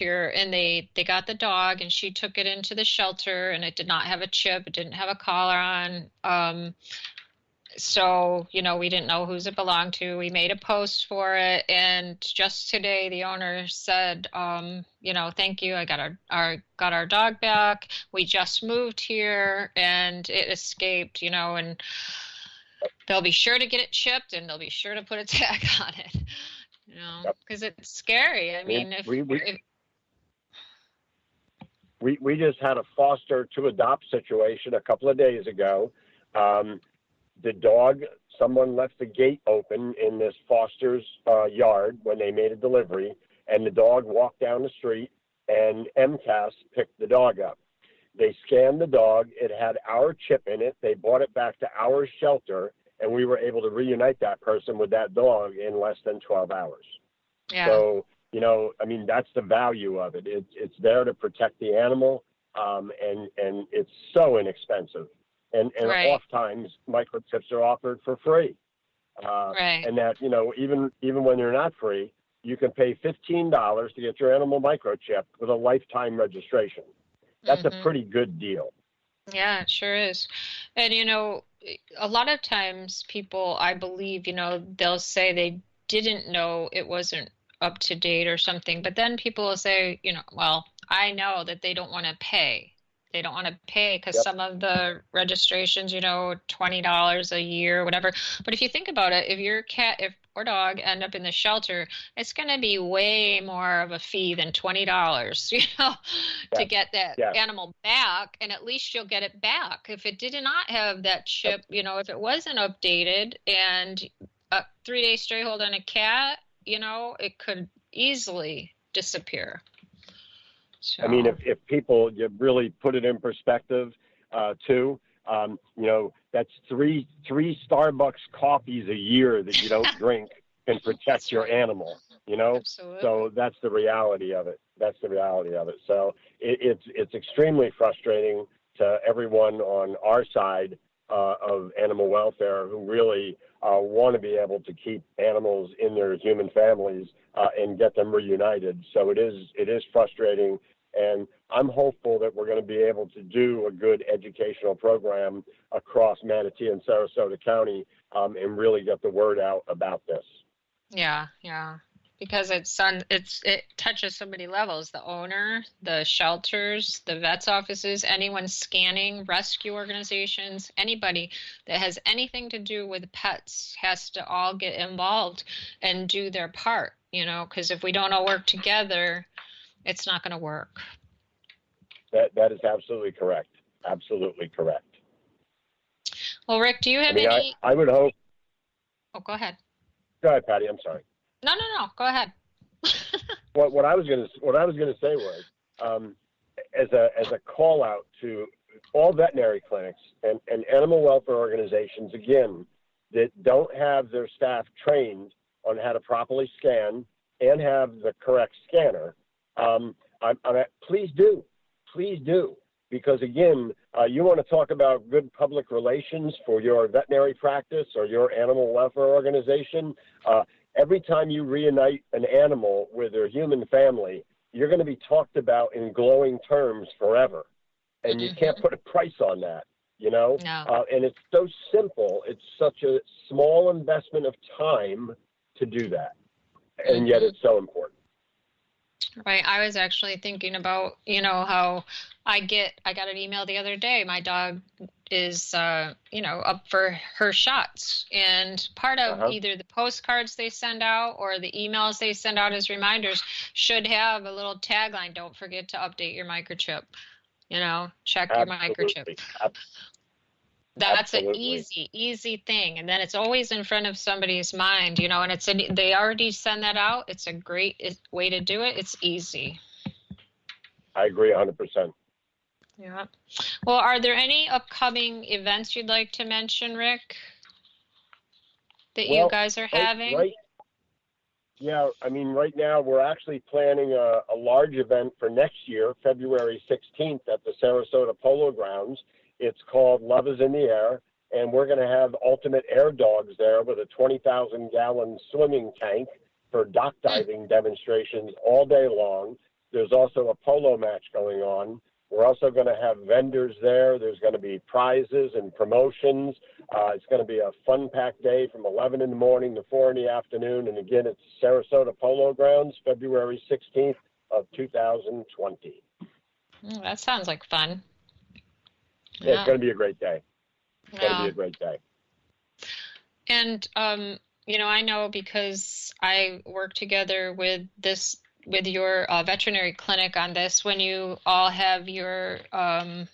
here, and they got the dog, and she took it into the shelter, and it did not have a chip, it didn't have a collar on. So, we didn't know whose it belonged to. We made a post for it, and just today the owner said, thank you. I got our dog back. We just moved here, and it escaped. And they'll be sure to get it chipped, and they'll be sure to put a tag on it. Yep. Because it's scary. I mean, we just had a foster to adopt situation a couple of days ago. The dog, someone left the gate open in this foster's yard when they made a delivery, and the dog walked down the street, and MCAS picked the dog up. They scanned the dog. It had our chip in it. They brought it back to our shelter, and we were able to reunite that person with that dog in less than 12 hours. Yeah. So, that's the value of it. It's there to protect the animal, and it's so inexpensive. And right. oftentimes microchips are offered for free. Right. And that, even when they're not free, you can pay $15 to get your animal microchip with a lifetime registration. That's a pretty good deal. Yeah, it sure is. And, a lot of times people, I believe, they'll say they didn't know it wasn't up to date or something, but then people will say, well, I know that they don't want to pay. They don't want to pay because some of the registrations, $20 a year, whatever. But if you think about it, if your cat or dog end up in the shelter, it's going to be way more of a fee than $20, to get that animal back. And at least you'll get it back. If it did not have that chip, if it wasn't updated and a 3-day stray hold on a cat, it could easily disappear. So. I mean, if people you really put it in perspective, too, that's three Starbucks coffees a year that you don't drink can protect your animal. Absolutely. So that's the reality of it. So it's extremely frustrating to everyone on our side of animal welfare who really want to be able to keep animals in their human families and get them reunited. So it is frustrating, and I'm hopeful that we're going to be able to do a good educational program across Manatee and Sarasota County and really get the word out about this. Yeah, because it touches so many levels: the owner, the shelters, the vets' offices, anyone scanning, rescue organizations, anybody that has anything to do with pets has to all get involved and do their part, because if we don't all work together, it's not going to work. That is absolutely correct. Absolutely correct. Well, Rick, do you have any? I would hope. Oh, go ahead. Go ahead, Patty. I'm sorry. No. Go ahead. What I was going to say was, as a call out to all veterinary clinics and animal welfare organizations, again, that don't have their staff trained on how to properly scan and have the correct scanner, please do, because again, you want to talk about good public relations for your veterinary practice or your animal welfare organization. Every time you reunite an animal with their human family, you're going to be talked about in glowing terms forever. And you can't put a price on that, No. And it's so simple. It's such a small investment of time to do that. And yet it's so important. Right. I was actually thinking about, how I got an email the other day. My dog is, up for her shots. And part of either the postcards they send out or the emails they send out as reminders should have a little tagline: don't forget to update your microchip, check your microchip. That's an easy thing. And then it's always in front of somebody's mind, and they already send that out. It's a great way to do it. It's easy. I agree 100%. Yeah. Well, are there any upcoming events you'd like to mention, Rick, that you guys are having? Right now we're actually planning a large event for next year, February 16th at the Sarasota Polo Grounds. It's called Love is in the Air, and we're going to have ultimate air dogs there with a 20,000-gallon swimming tank for dock diving demonstrations all day long. There's also a polo match going on. We're also going to have vendors there. There's going to be prizes and promotions. It's going to be a fun-packed day from 11 in the morning to 4 in the afternoon. And again, it's Sarasota Polo Grounds, February 16th of 2020. That sounds like fun. Yeah. It's going to be a great day. It's going to Yeah. be a great day. And, I know because I work together with your veterinary clinic on this, when you all have your, I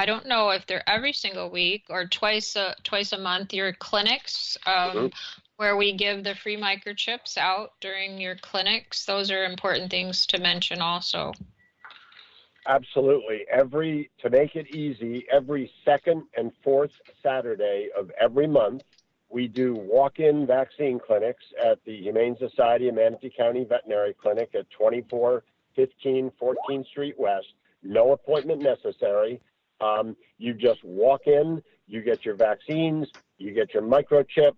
don't know if they're every single week or twice a month, your clinics, where we give the free microchips out during your clinics. Those are important things to mention also. Absolutely. To make it easy, every second and fourth Saturday of every month, we do walk-in vaccine clinics at the Humane Society of Manatee County Veterinary Clinic at 2415 14th Street West. No appointment necessary. You just walk in, you get your vaccines, you get your microchip,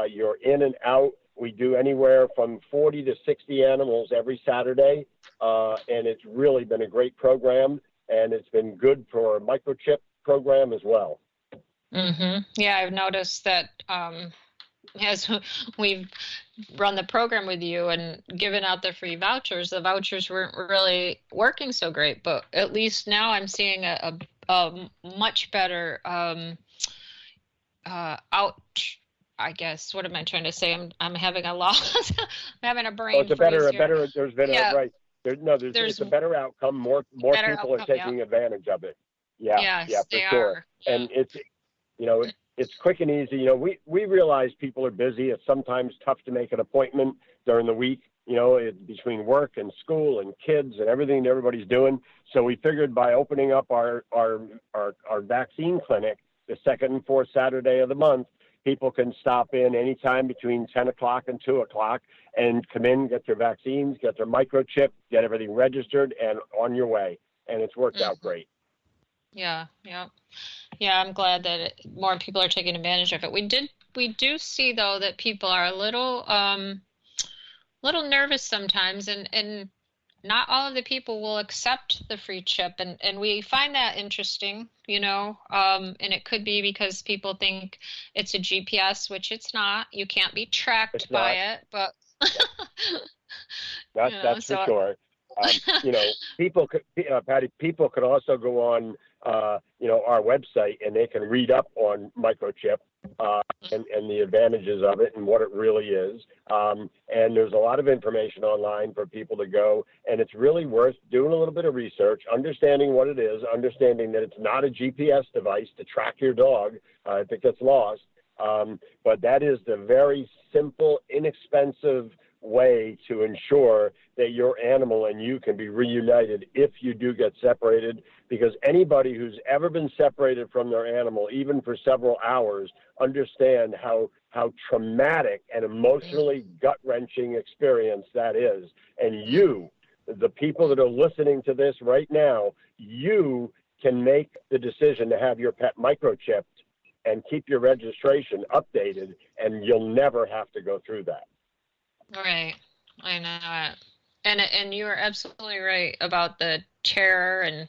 you're in and out. We do anywhere from 40 to 60 animals every Saturday, and it's really been a great program, and it's been good for a microchip program as well. Mm-hmm. Yeah, I've noticed that as we've run the program with you and given out the free vouchers, the vouchers weren't really working so great. But at least now I'm seeing a much better I guess. What am I trying to say? I'm having a loss. I'm having a brain. Oh, it's a better. There's been yeah. a right. It's a better outcome. More people are taking advantage of it. Yeah, yes, yeah, for sure. Are. And it's quick and easy. We realize people are busy. It's sometimes tough to make an appointment during the week. Between work and school and kids and everything that everybody's doing. So we figured by opening up our vaccine clinic the second and fourth Saturday of the month, people can stop in anytime between 10 o'clock and 2 o'clock and come in, get their vaccines, get their microchip, get everything registered, and on your way. And it's worked out great. Yeah. I'm glad that more people are taking advantage of it. We do see, though, that people are a little nervous sometimes, and not all of the people will accept the free chip, and we find that interesting, and it could be because people think it's a GPS, which it's not. You can't be tracked by it, but that's for sure. People could, Patty, people could also go on, our website, and they can read up on microchip and the advantages of it and what it really is. And there's a lot of information online for people to go, and it's really worth doing a little bit of research, understanding what it is, understanding that it's not a GPS device to track your dog if it gets lost. But that is the very simple, inexpensive way to ensure that your animal and you can be reunited if you do get separated, because anybody who's ever been separated from their animal, even for several hours, understand how traumatic and emotionally gut-wrenching experience that is. And you, the people that are listening to this right now, you can make the decision to have your pet microchipped and keep your registration updated, and you'll never have to go through that. Right. I know it. And you are absolutely right about the terror and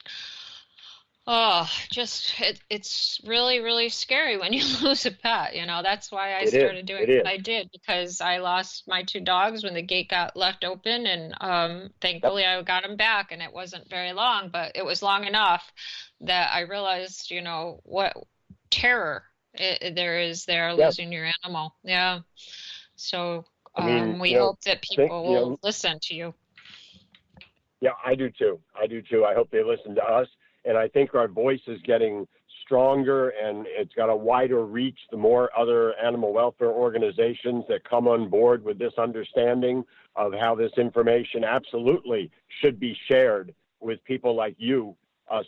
it's really, really scary when you lose a pet. That's why I started doing what I did, because I lost my two dogs when the gate got left open, and thankfully I got them back, and it wasn't very long, but it was long enough that I realized, what terror there is there losing your animal. Yeah. So we hope that people will listen to you. Yeah, I do too. I hope they listen to us. And I think our voice is getting stronger, and it's got a wider reach the more other animal welfare organizations that come on board with this understanding of how this information absolutely should be shared with people like you,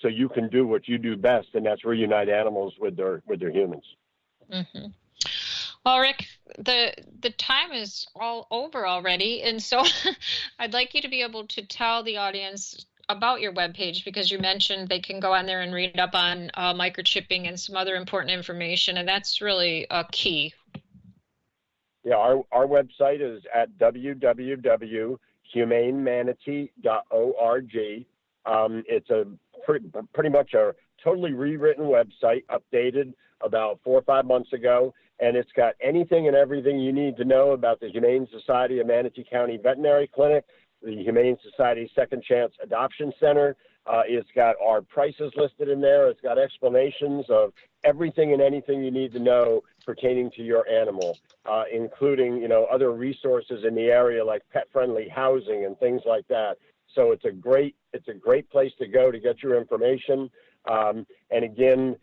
so you can do what you do best, and that's reunite animals with their humans. Mm-hmm. Well, Rick, the time is all over already, and so I'd like you to be able to tell the audience about your webpage, because you mentioned they can go on there and read up on microchipping and some other important information, and that's really key. Yeah, our website is at www.humanesociety, humanemanatee.org. It's a pretty much a totally rewritten website, updated about 4 or 5 months ago, and it's got anything and everything you need to know about the Humane Society of Manatee County Veterinary Clinic, the Humane Society Second Chance Adoption Center. It's got our prices listed in there. It's got explanations of everything and anything you need to know pertaining to your animal, including, you know, other resources in the area like pet-friendly housing and things like that. So it's a great place to go to get your information. And again,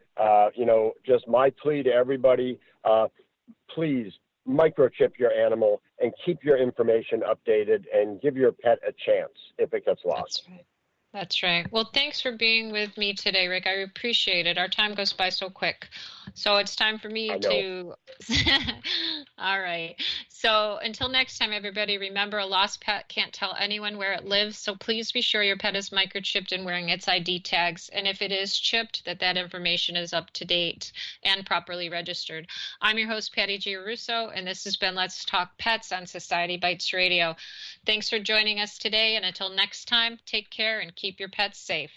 you know, just my plea to everybody, please microchip your animal and keep your information updated and give your pet a chance if it gets lost. That's right. That's right. Well, thanks for being with me today, Rick. I appreciate it. Our time goes by so quick. So it's time for me to... All right. So until next time, everybody, remember a lost pet can't tell anyone where it lives. So please be sure your pet is microchipped and wearing its ID tags. And if it is chipped, that information is up to date and properly registered. I'm your host, Patty G. Russo, and this has been Let's Talk Pets on Society Bites Radio. Thanks for joining us today. And until next time, take care and keep your pets safe.